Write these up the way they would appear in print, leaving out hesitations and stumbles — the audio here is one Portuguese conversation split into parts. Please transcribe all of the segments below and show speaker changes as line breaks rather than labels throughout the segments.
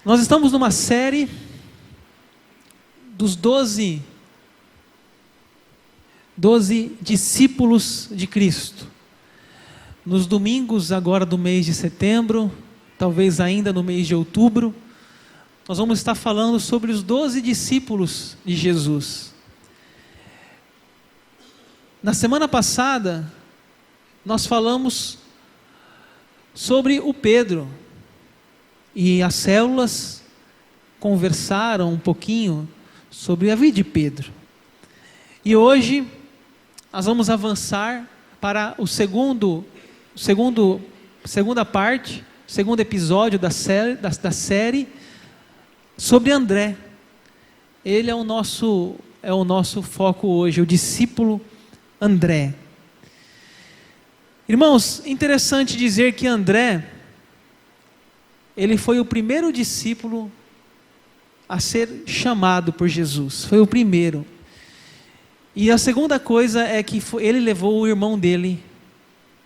Nós estamos numa série dos 12 discípulos de Cristo. Nos domingos agora do mês de setembro, talvez ainda no mês de outubro, nós vamos estar falando sobre os 12 discípulos de Jesus. Na semana passada, nós falamos sobre o Pedro, e as células conversaram um pouquinho sobre a vida de Pedro. E hoje nós vamos avançar para o segundo episódio da série sobre André. Ele é o nosso foco hoje, o discípulo André. Irmãos, interessante dizer que André, ele foi o primeiro discípulo a ser chamado por Jesus, foi o primeiro. E a segunda coisa é que ele levou o irmão dele,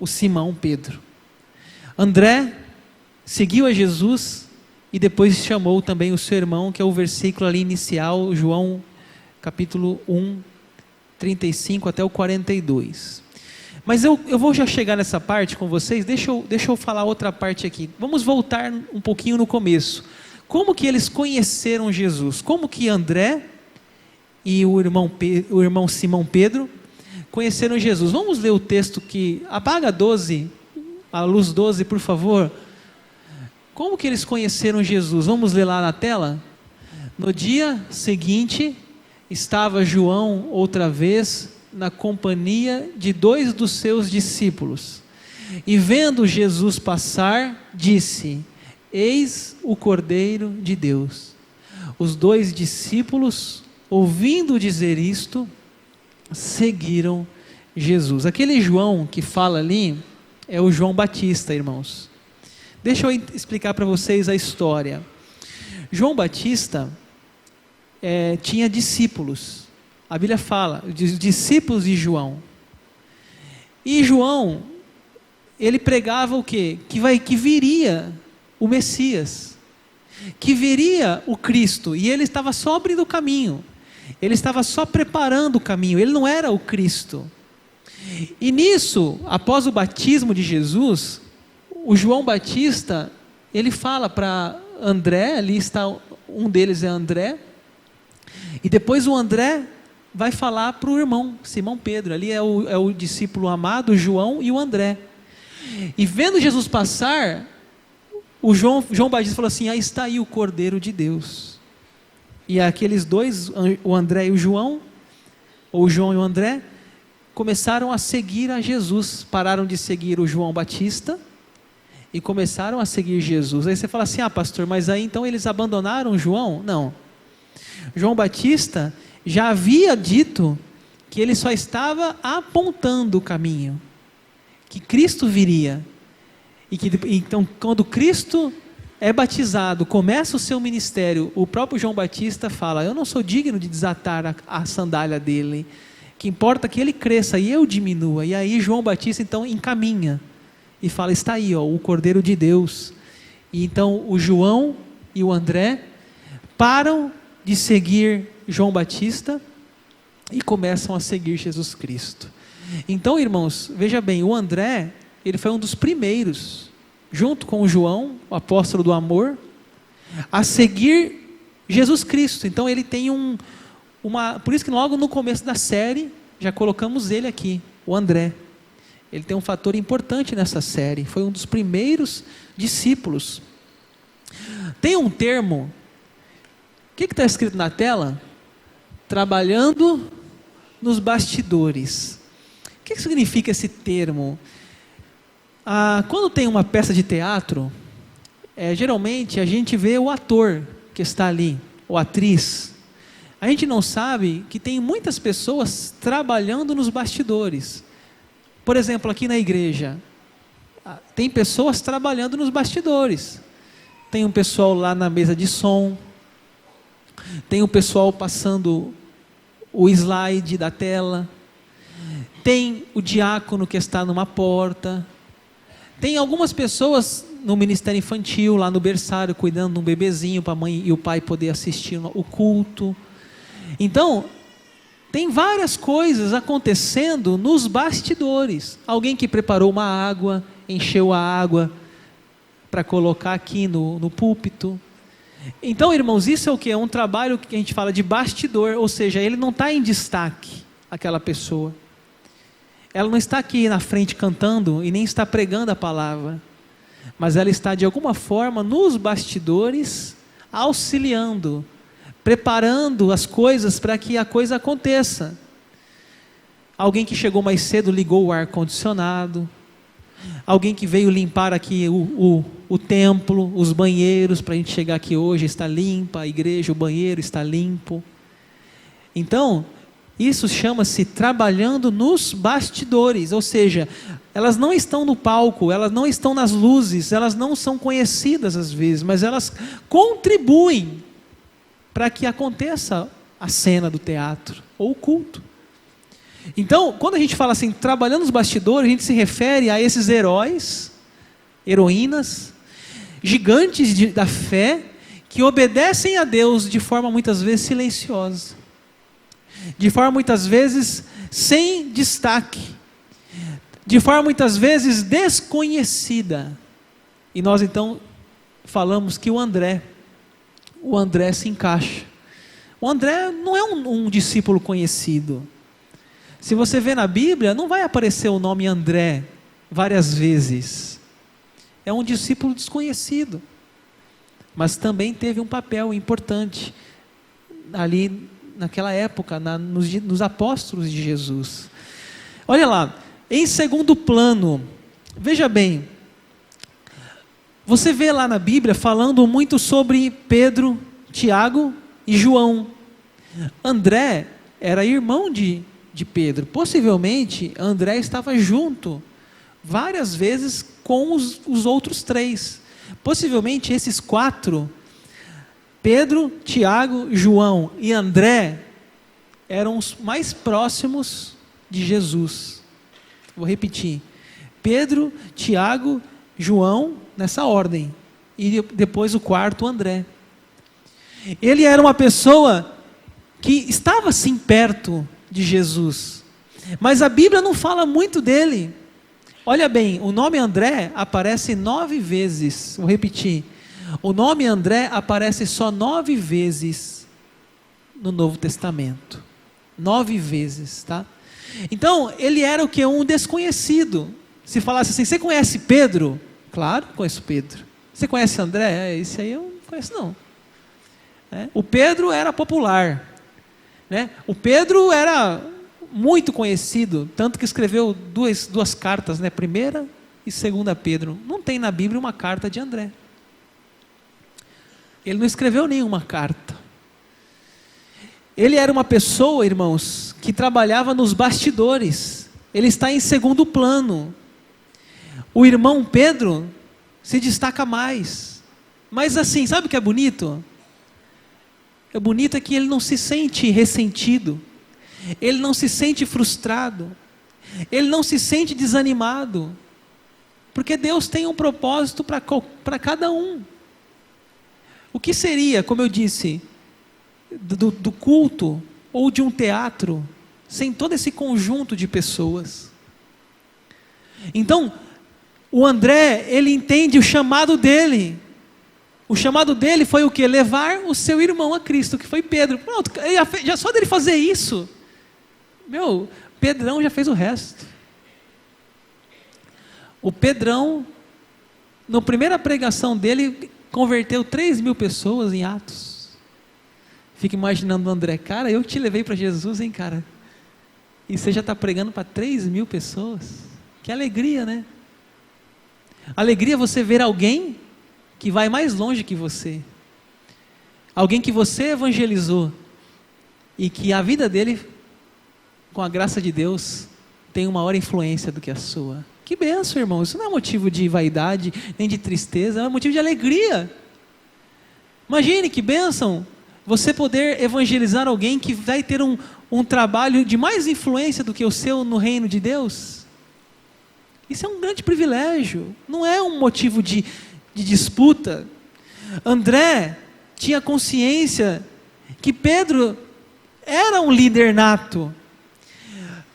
o Simão Pedro. André seguiu a Jesus e depois chamou também o seu irmão, que é o versículo ali inicial, João capítulo 1, 35 até o 42. Mas eu vou já chegar nessa parte com vocês, deixa eu falar outra parte aqui. Vamos voltar um pouquinho no começo. Como que eles conheceram Jesus? Como que André e o irmão Simão Pedro conheceram Jesus? Vamos ler o texto que... Apaga a luz 12, por favor. Como que eles conheceram Jesus? Vamos ler lá na tela? No dia seguinte, estava João outra vez na companhia de 2 dos seus discípulos, e vendo Jesus passar, disse: eis o Cordeiro de Deus. Os 2 discípulos, ouvindo dizer isto, seguiram Jesus. Aquele João que fala ali é o João Batista, irmãos. Deixa eu explicar para vocês a história. João Batista tinha discípulos. A Bíblia fala, os discípulos de João. E João, ele pregava o quê? Que viria o Messias, que viria o Cristo, e ele estava só abrindo o caminho, ele estava só preparando o caminho, ele não era o Cristo. E nisso, após o batismo de Jesus, o João Batista, ele fala para André, ali está, um deles é André, e depois o André vai falar para o irmão, Simão Pedro, ali é o discípulo amado, João e o André. E vendo Jesus passar, o João Batista falou assim: aí está aí o Cordeiro de Deus. E aqueles 2, o André e o João, ou o João e o André, começaram a seguir a Jesus, pararam de seguir o João Batista, e começaram a seguir Jesus. Aí você fala assim: ah, pastor, mas aí então eles abandonaram João? Não. João Batista já havia dito que ele só estava apontando o caminho, que Cristo viria, e que então quando Cristo é batizado, começa o seu ministério, o próprio João Batista fala: eu não sou digno de desatar a sandália dele, que importa que ele cresça e eu diminua. E aí João Batista então encaminha e fala: está aí, ó, o Cordeiro de Deus. E então o João e o André param de seguir João Batista e começam a seguir Jesus Cristo. Então, irmãos, veja bem, o André, ele foi um dos primeiros, junto com o João, o apóstolo do amor, a seguir Jesus Cristo. Então ele tem por isso que logo no começo da série, já colocamos ele aqui, o André. Ele tem um fator importante nessa série, foi um dos primeiros discípulos. Tem um termo, o que está escrito na tela? Trabalhando nos bastidores. O que significa esse termo? Quando tem uma peça de teatro, geralmente a gente vê o ator que está ali, ou atriz. A gente não sabe que tem muitas pessoas trabalhando nos bastidores. Por exemplo, aqui na igreja, tem pessoas trabalhando nos bastidores. Tem um pessoal lá na mesa de som, tem um pessoal passando o slide da tela, tem o diácono que está numa porta, tem algumas pessoas no ministério infantil, lá no berçário, cuidando de um bebezinho para a mãe e o pai poder assistir o culto. Então, tem várias coisas acontecendo nos bastidores. Alguém que preparou uma água, encheu a água para colocar aqui no púlpito. Então, irmãos, isso é o que? É um trabalho que a gente fala de bastidor, ou seja, ele não está em destaque, aquela pessoa. Ela não está aqui na frente cantando e nem está pregando a palavra, mas ela está de alguma forma nos bastidores, auxiliando, preparando as coisas para que a coisa aconteça. Alguém que chegou mais cedo ligou o ar-condicionado, alguém que veio limpar aqui o templo, os banheiros, para a gente chegar aqui hoje, está limpa a igreja, o banheiro está limpo. Então, isso chama-se trabalhando nos bastidores, ou seja, elas não estão no palco, elas não estão nas luzes, elas não são conhecidas às vezes, mas elas contribuem para que aconteça a cena do teatro ou o culto. Então, quando a gente fala assim, trabalhando nos bastidores, a gente se refere a esses heróis, heroínas, gigantes da fé, que obedecem a Deus de forma muitas vezes silenciosa, de forma muitas vezes sem destaque, de forma muitas vezes desconhecida. E nós então falamos que o André se encaixa. O André não é um discípulo conhecido. Se você vê na Bíblia, não vai aparecer o nome André várias vezes. É um discípulo desconhecido, mas também teve um papel importante ali naquela época, nos apóstolos de Jesus. Olha lá, em segundo plano, veja bem, você vê lá na Bíblia falando muito sobre Pedro, Tiago e João. André era irmão de Pedro. Possivelmente André estava junto várias vezes com os outros três. Possivelmente esses quatro, Pedro, Tiago, João e André, eram os mais próximos de Jesus. Vou repetir: Pedro, Tiago, João, nessa ordem, e depois o quarto, André. Ele era uma pessoa que estava sim perto de Jesus, mas a Bíblia não fala muito dele. Olha bem, o nome André aparece 9 vezes, vou repetir, o nome André aparece só 9 vezes no Novo Testamento, 9 vezes, tá? Então, ele era o que? Um desconhecido. Se falasse assim, você conhece Pedro? Claro, conheço Pedro. Você conhece André? Esse aí eu não conheço não. O Pedro era popular, né? O Pedro era muito conhecido, tanto que escreveu duas cartas, né? Primeira e segunda Pedro. Não tem na Bíblia uma carta de André. Ele não escreveu nenhuma carta. Ele era uma pessoa, irmãos, que trabalhava nos bastidores. Ele está em segundo plano. O irmão Pedro se destaca mais. Mas assim, sabe o que é bonito? O bonito é que ele não se sente ressentido, ele não se sente frustrado, ele não se sente desanimado, porque Deus tem um propósito para cada um. O que seria, como eu disse, do culto ou de um teatro, sem todo esse conjunto de pessoas? Então, o André, ele entende o chamado dele. O chamado dele foi o quê? Levar o seu irmão a Cristo, que foi Pedro. Pronto, já só dele fazer isso, Pedrão já fez o resto. O Pedrão, na primeira pregação dele, converteu 3.000 pessoas em Atos. Fica imaginando o André, cara, eu te levei para Jesus, hein, cara? E você já está pregando para 3.000 pessoas? Que alegria, né? Alegria você ver alguém que vai mais longe que você, alguém que você evangelizou, e que a vida dele, com a graça de Deus, tem uma maior influência do que a sua. Que bênção, irmão. Isso não é motivo de vaidade, nem de tristeza, é motivo de alegria. Imagine que bênção você poder evangelizar alguém que vai ter um trabalho de mais influência do que o seu no reino de Deus. Isso é um grande privilégio, não é um motivo de de disputa. André tinha consciência que Pedro era um líder nato.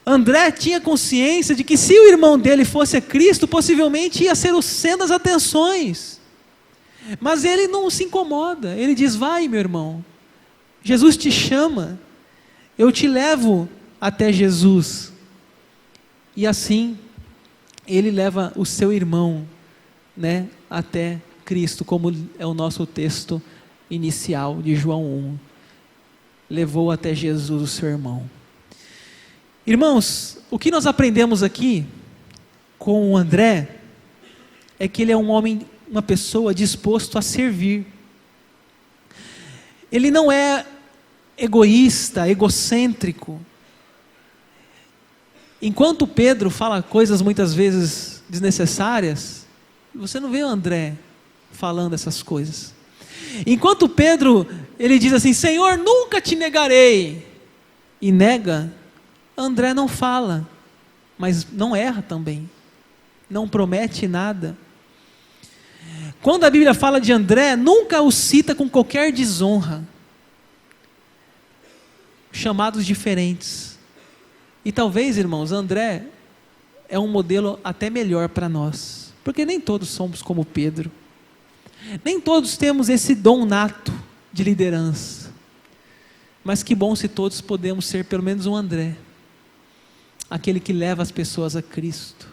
André tinha consciência de que se o irmão dele fosse a Cristo, possivelmente ia ser o centro das atenções. Mas ele não se incomoda, ele diz: vai, meu irmão, Jesus te chama, eu te levo até Jesus. E assim, ele leva o seu irmão, né, até Cristo, como é o nosso texto inicial de João 1. Levou até Jesus o seu irmão. Irmãos, o que nós aprendemos aqui com o André é que ele é um homem, uma pessoa disposto a servir. Ele não é egoísta, egocêntrico. Enquanto Pedro fala coisas muitas vezes desnecessárias, você não vê o André falando essas coisas. Enquanto Pedro, ele diz assim: Senhor, nunca te negarei, e nega, André não fala, mas não erra também, não promete nada. Quando a Bíblia fala de André, nunca o cita com qualquer desonra. Chamados diferentes. E talvez, irmãos, André é um modelo até melhor para nós, porque nem todos somos como Pedro. Nem todos temos esse dom nato de liderança. Mas que bom se todos podemos ser pelo menos um André. Aquele que leva as pessoas a Cristo.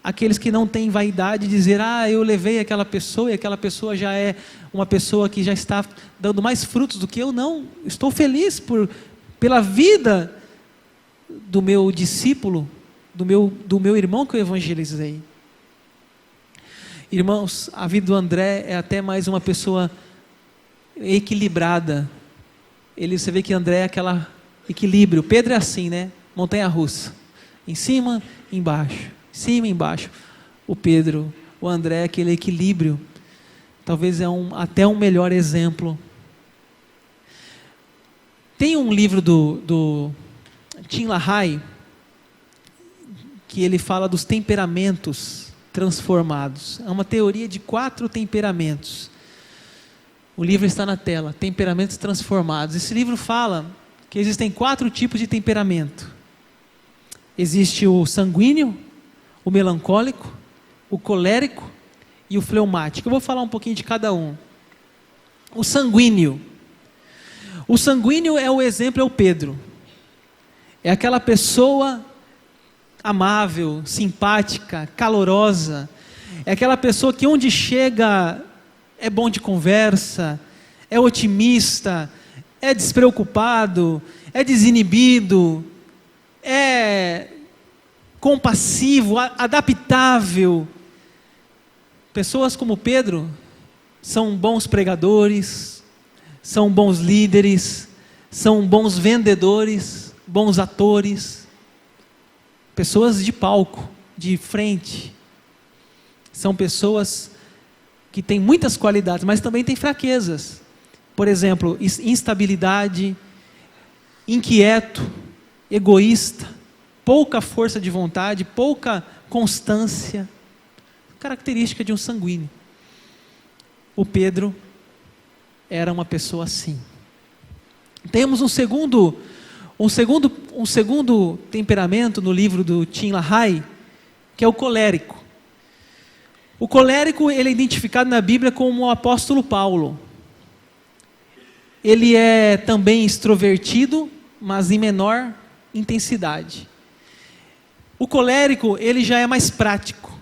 Aqueles que não têm vaidade de dizer: eu levei aquela pessoa e aquela pessoa já é uma pessoa que já está dando mais frutos do que eu. Não, estou feliz pela vida do meu discípulo, do meu irmão que eu evangelizei. Irmãos, a vida do André é até mais uma pessoa equilibrada. Você vê que André é aquele equilíbrio. Pedro é assim, né? Montanha-russa. Em cima, embaixo. Em cima, embaixo. O André é aquele equilíbrio. Talvez até um melhor exemplo. Tem um livro do Tim LaHaye, que ele fala dos temperamentos transformados. É uma teoria de 4 temperamentos. O livro está na tela, Temperamentos Transformados. Esse livro fala que existem 4 tipos de temperamento. Existe o sanguíneo, o melancólico, o colérico e o fleumático. Eu vou falar um pouquinho de cada um. O sanguíneo. O sanguíneo é o exemplo, é o Pedro. É aquela pessoa amável, simpática, calorosa. É aquela pessoa que onde chega é bom de conversa, é otimista, é despreocupado, é desinibido, é compassivo, adaptável. Pessoas como Pedro são bons pregadores, são bons líderes, são bons vendedores, bons atores, pessoas de palco, de frente. São pessoas que têm muitas qualidades, mas também têm fraquezas. Por exemplo, instabilidade, inquieto, egoísta, pouca força de vontade, pouca constância. Característica de um sanguíneo. O Pedro era uma pessoa assim. Temos um segundo temperamento no livro do Tim LaHaye, que é o colérico. O colérico, ele é identificado na Bíblia como o apóstolo Paulo. Ele é também extrovertido, mas em menor intensidade. O colérico, ele já é mais prático.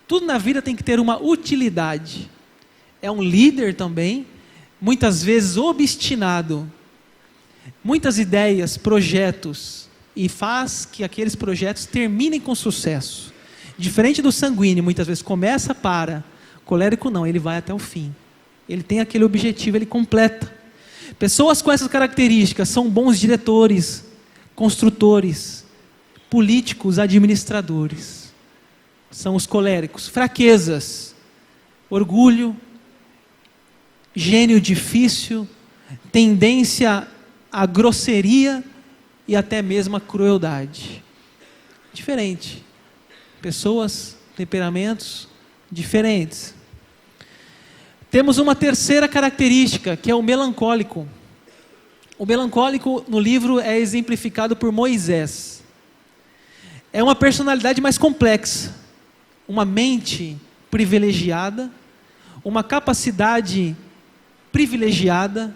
Tudo na vida tem que ter uma utilidade. É um líder também, muitas vezes obstinado. Muitas ideias, projetos, e faz que aqueles projetos terminem com sucesso. Diferente do sanguíneo, muitas vezes começa, para. O colérico não, ele vai até o fim. Ele tem aquele objetivo, ele completa. Pessoas com essas características são bons diretores, construtores, políticos, administradores. São os coléricos. Fraquezas, orgulho, gênio difícil, tendência à grosseria e até mesmo à crueldade. Diferente. Pessoas, temperamentos diferentes. Temos uma terceira característica, que é o melancólico. O melancólico no livro é exemplificado por Moisés. É uma personalidade mais complexa, uma mente privilegiada, uma capacidade privilegiada,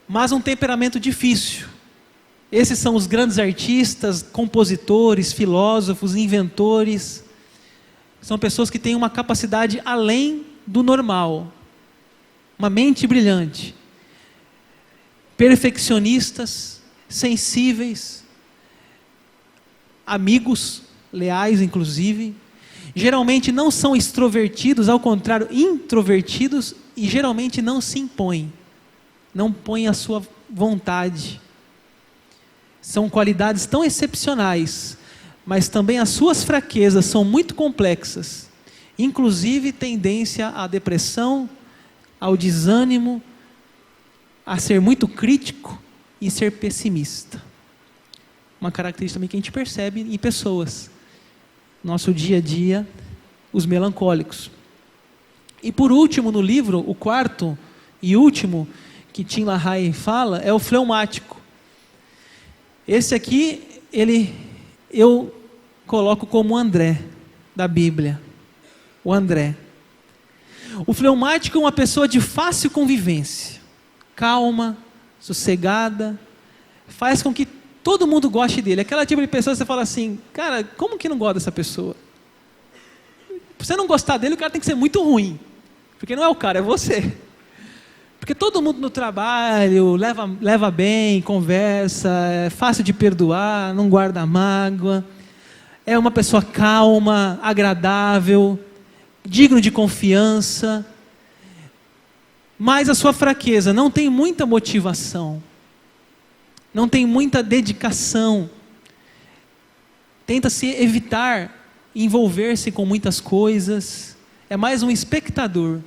mas um temperamento difícil. Esses são os grandes artistas, compositores, filósofos, inventores. São pessoas que têm uma capacidade além do normal, uma mente brilhante, perfeccionistas, sensíveis, amigos, leais inclusive. Geralmente não são extrovertidos, ao contrário, introvertidos, e geralmente não se impõem, não põem a sua vontade. São qualidades tão excepcionais, mas também as suas fraquezas são muito complexas, inclusive tendência à depressão, ao desânimo, a ser muito crítico e ser pessimista. Uma característica também que a gente percebe em pessoas, nosso dia a dia, os melancólicos. E por último no livro, o quarto e último que Tim LaHaye fala é o fleumático. Esse aqui, eu coloco como André, da Bíblia. O André. O fleumático é uma pessoa de fácil convivência, calma, sossegada, faz com que todo mundo goste dele. Aquela tipo de pessoa que você fala assim, cara, como que não gosta dessa pessoa? Pra você não gostar dele, o cara tem que ser muito ruim. Porque não é o cara, é você. Porque todo mundo no trabalho leva bem, conversa, é fácil de perdoar, não guarda mágoa, é uma pessoa calma, agradável, digno de confiança, mas a sua fraqueza não tem muita motivação, não tem muita dedicação, tenta-se evitar envolver-se com muitas coisas, é mais um espectador.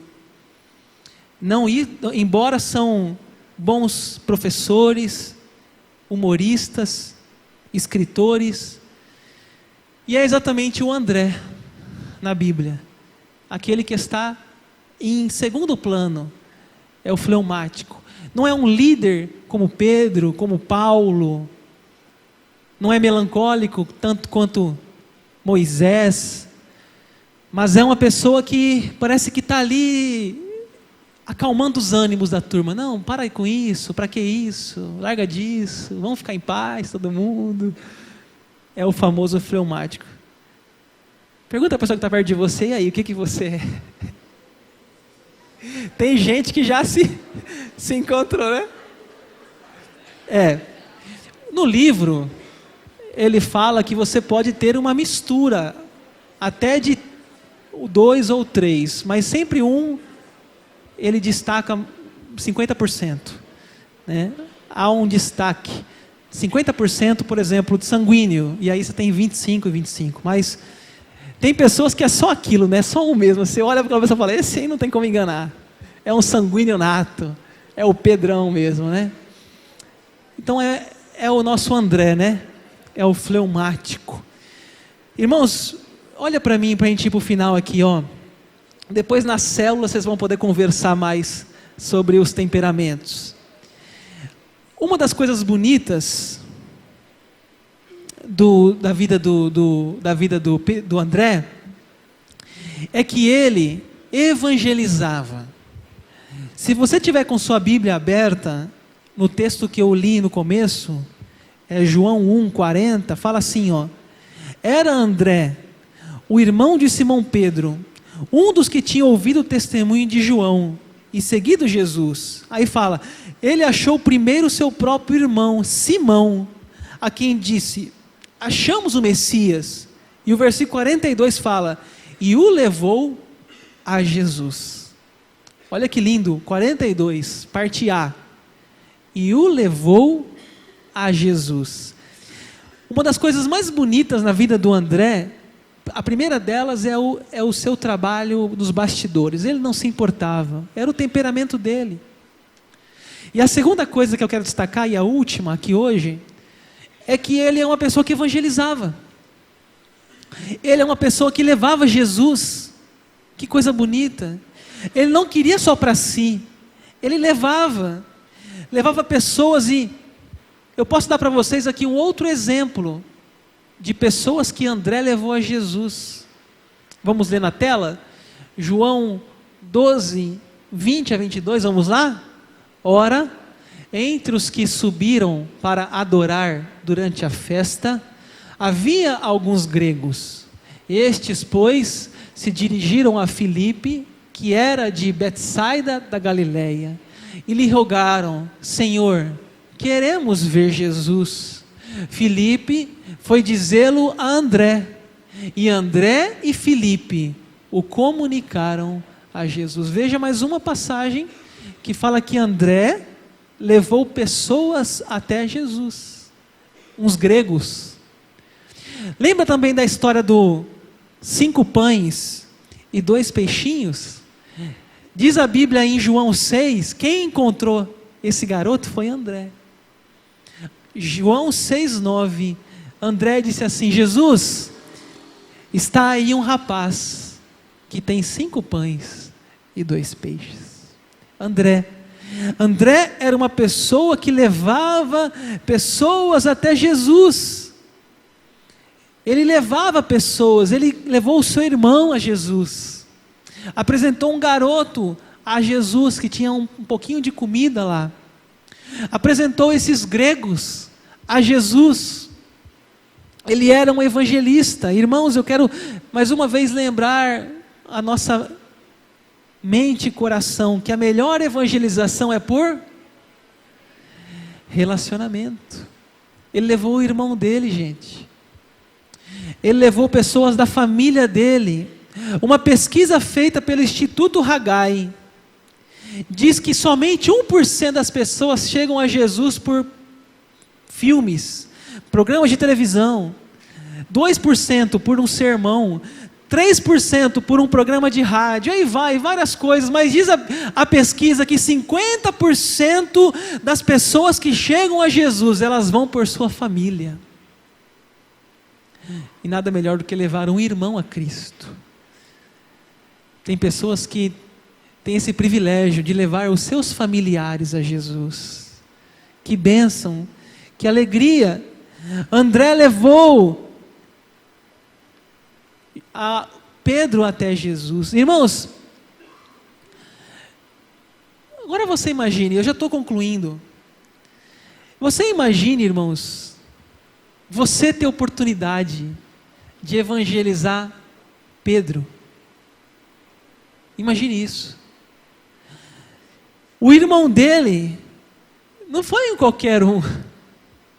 Embora são bons professores, humoristas, escritores, e é exatamente o André na Bíblia, aquele que está em segundo plano, é o fleumático. Não é um líder como Pedro, como Paulo, não é melancólico tanto quanto Moisés, mas é uma pessoa que parece que está ali acalmando os ânimos da turma. Não, para aí com isso, para que isso? Larga disso, vamos ficar em paz todo mundo. É o famoso fleumático. Pergunta a pessoa que está perto de você, e aí, o que você é? Tem gente que já se encontrou, né? No livro, ele fala que você pode ter uma mistura, até de 2 ou 3, mas sempre ele destaca 50%. Né? Há um destaque. 50%, por exemplo, de sanguíneo, e aí você tem 25 e 25, mas tem pessoas que é só aquilo, né? Só um mesmo. Você olha para aquela pessoa e fala, esse aí não tem como enganar. É um sanguíneo nato, é o Pedrão mesmo, né? Então é o nosso André, né? É o fleumático. Irmãos, olha para mim, para a gente ir para o final aqui, ó. Depois na célula vocês vão poder conversar mais sobre os temperamentos. Uma das coisas bonitas da vida do André é que ele evangelizava. Se você tiver com sua Bíblia aberta, no texto que eu li no começo, João 1:40, fala assim, ó: era André, o irmão de Simão Pedro, um dos que tinha ouvido o testemunho de João e seguido Jesus. Aí fala, ele achou primeiro seu próprio irmão, Simão, a quem disse, achamos o Messias. E o versículo 42 fala, e o levou a Jesus. Olha que lindo, 42, parte A. E o levou a Jesus. Uma das coisas mais bonitas na vida do André, a primeira delas é o seu trabalho nos bastidores. Ele não se importava, era o temperamento dele. E a segunda coisa que eu quero destacar, e a última aqui hoje, é que ele é uma pessoa que evangelizava. Ele é uma pessoa que levava Jesus. Que coisa bonita. Ele não queria só para si, ele levava pessoas. E eu posso dar para vocês aqui um outro exemplo de pessoas que André levou a Jesus. Vamos ler na tela? João 12, 20 a 22, vamos lá? Ora, entre os que subiram para adorar durante a festa, havia alguns gregos. Estes, pois, se dirigiram a Filipe, que era de Betsaida da Galileia, e lhe rogaram: Senhor, queremos ver Jesus. Filipe foi dizê-lo a André, e André e Filipe o comunicaram a Jesus. Veja mais uma passagem que fala que André levou pessoas até Jesus, uns gregos. Lembra também da história do 5 pães e 2 peixinhos? Diz a Bíblia em João 6, quem encontrou esse garoto foi André. João 6,9, André disse assim: Jesus, está aí um rapaz que tem 5 pães e 2 peixes. André era uma pessoa que levava pessoas até Jesus. Ele levava pessoas, ele levou o seu irmão a Jesus, apresentou um garoto a Jesus que tinha um pouquinho de comida lá, apresentou esses gregos a Jesus. Ele era um evangelista. Irmãos, eu quero mais uma vez lembrar a nossa mente e coração que a melhor evangelização é por relacionamento. Ele levou o irmão dele, gente. Ele levou pessoas da família dele. Uma pesquisa feita pelo Instituto Haggai diz que somente 1% das pessoas chegam a Jesus por filmes, programas de televisão, 2% por um sermão, 3% por um programa de rádio, aí vai, várias coisas, mas diz a pesquisa que 50% das pessoas que chegam a Jesus, elas vão por sua família. E nada melhor do que levar um irmão a Cristo. Tem pessoas que têm esse privilégio de levar os seus familiares a Jesus. Que bênção, que alegria. André levou a Pedro até Jesus. Irmãos, agora você imagine, eu já estou concluindo. Você imagine, irmãos, você ter oportunidade de evangelizar Pedro. Imagine isso. O irmão dele não foi um qualquer um,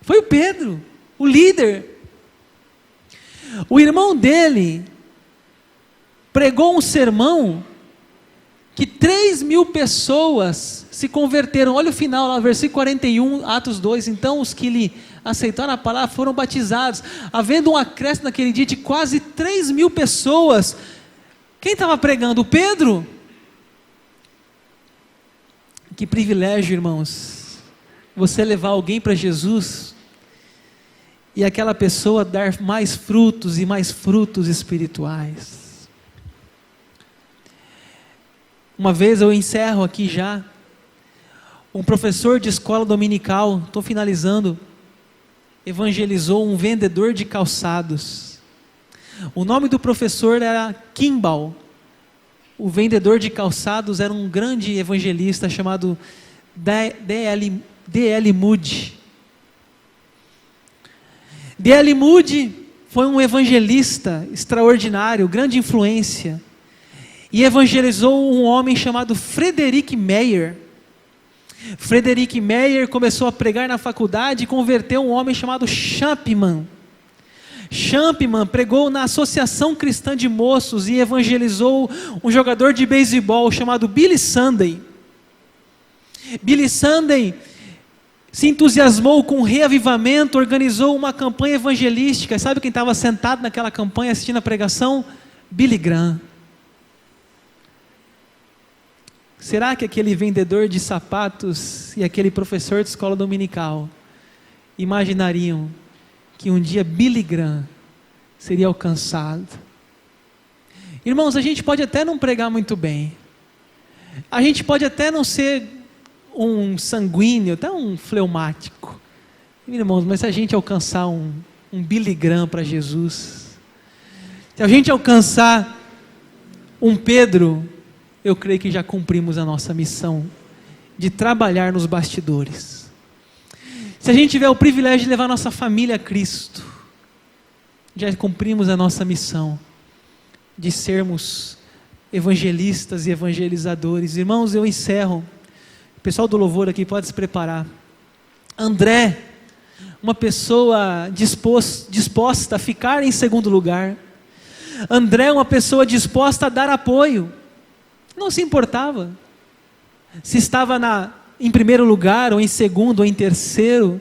foi o Pedro, o líder. O irmão dele pregou um sermão que 3.000 pessoas se converteram. Olha o final lá, versículo 41, Atos 2. Então os que lhe aceitaram a palavra foram batizados, havendo um acréscimo naquele dia de quase 3.000 pessoas. Quem estava pregando? O Pedro? Que privilégio, irmãos, você levar alguém para Jesus e aquela pessoa dar mais frutos e mais frutos espirituais. Uma vez, eu encerro aqui já, um professor de escola dominical, estou finalizando, evangelizou um vendedor de calçados. O nome do professor era Kimball. O vendedor de calçados era um grande evangelista chamado D.L. Moody. D.L. Moody foi um evangelista extraordinário, grande influência, e evangelizou um homem chamado Frederick Meyer. Frederick Meyer começou a pregar na faculdade e converteu um homem chamado Champman. Champman pregou na Associação Cristã de Moços e evangelizou um jogador de beisebol chamado Billy Sunday. Billy Sunday se entusiasmou com o reavivamento, organizou uma campanha evangelística. Sabe quem estava sentado naquela campanha assistindo a pregação? Billy Graham. Será que aquele vendedor de sapatos e aquele professor de escola dominical imaginariam que um dia Billy Graham seria alcançado? Irmãos, a gente pode até não pregar muito bem, A gente pode até não ser um sanguíneo, até um fleumático, irmãos, mas se a gente alcançar um Billy Graham para Jesus, se a gente alcançar um Pedro, eu creio que já cumprimos a nossa missão de trabalhar nos bastidores. Se a gente tiver o privilégio de levar nossa família a Cristo, já cumprimos a nossa missão de sermos evangelistas e evangelizadores. Irmãos, eu encerro. O pessoal do louvor aqui pode se preparar. André, uma pessoa disposta a ficar em segundo lugar. André, uma pessoa disposta a dar apoio. Não se importava se estava em primeiro lugar, ou em segundo, ou em terceiro.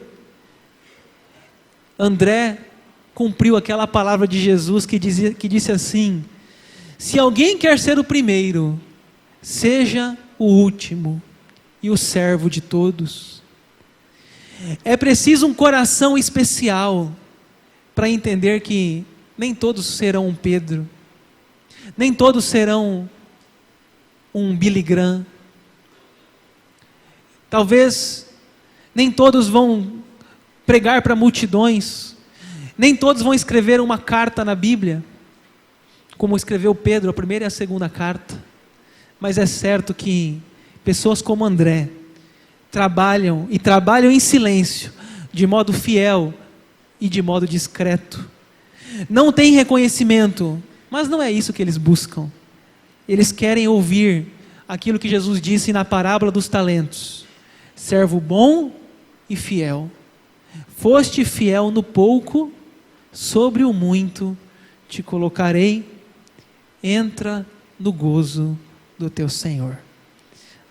André cumpriu aquela palavra de Jesus que disse assim: se alguém quer ser o primeiro, seja o último e o servo de todos. É preciso um coração especial para entender que nem todos serão um Pedro, nem todos serão um Billy Graham. Talvez nem todos vão pregar para multidões, nem todos vão escrever uma carta na Bíblia, como escreveu Pedro, a primeira e a segunda carta. Mas é certo que pessoas como André trabalham em silêncio, de modo fiel e de modo discreto. Não tem reconhecimento, mas não é isso que eles buscam. Eles querem ouvir aquilo que Jesus disse na parábola dos talentos: servo bom e fiel, foste fiel no pouco, sobre o muito te colocarei, entra no gozo do teu Senhor.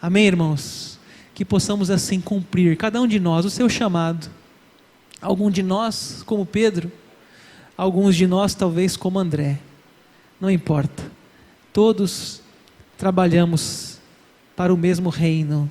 Amém, irmãos? Que possamos assim cumprir, cada um de nós, o seu chamado. Algum de nós como Pedro, alguns de nós talvez como André, não importa, todos trabalhamos para o mesmo reino,